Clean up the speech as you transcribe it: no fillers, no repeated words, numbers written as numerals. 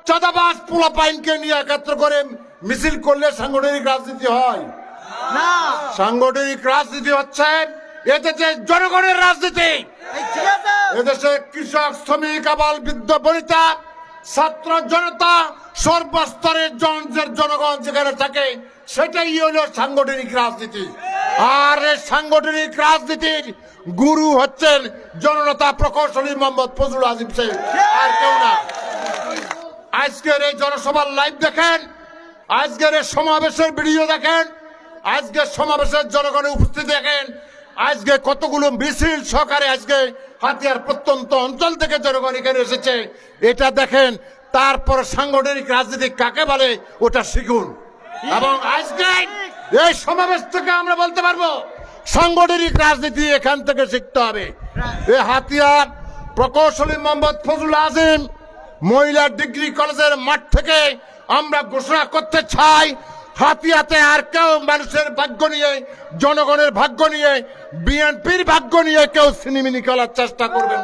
চাঁদাবাজ পোলাপাইনকে নিয়ে একত্র করে মিছিল করলে সাংগঠনিক রাজনীতি হয় না। সাংগঠনিক রাজনীতি হচ্ছে এদেশে জনগণের রাজনীতি। ঠিক আছে। এদেশে কৃষক, শ্রমিক, আবাল, বৃদ্ধ, বনিতা, ছাত্র জনতা, সর্বস্তরের জনগণ যেখানে থাকে সেটাই হলো সাংগঠনিক রাজনীতি। আর এই সাংগঠনিক রাজনীতির গুরু হচ্ছেন জননেতা প্রকৌশলী মোহাম্মদ ফজলুল আজিম সাহেব, আর কেউ না। আজকের এই জনসভার লাইভ দেখেন, আজকের এই সমাবেশের ভিডিও দেখেন, আজকের সমাবেশের জনগণের উপস্থিতি দেখেন, আজকে কতগুলো মিছিল সহকারে আজকে হাতিয়ার প্রত্যন্ত অঞ্চল থেকে জনগণ এখানে এসেছে, এটা দেখেন। তারপর সাংগঠনিক রাজনীতি কাকে বলে ওটা শিখুন। এবং আজকে এই সমাবেশ থেকে আমরা বলতে পারবো সাংগঠনিক রাজনীতি এখান থেকে শিখতে হবে। এই হাতিয়ার প্রকৌশলী মোহাম্মদ ফজলুল আজিম মহিলা ডিগ্রি কলেজের মাঠ থেকে আমরা ঘোষণা করতে চাই, হাতিয়াতে আর কেউ মানুষের ভাগ্য নিয়ে, জনগণের ভাগ্য নিয়ে, বিএনপির ভাগ্য নিয়ে কেউ সিনেমিনি খেলার চেষ্টা করবেন।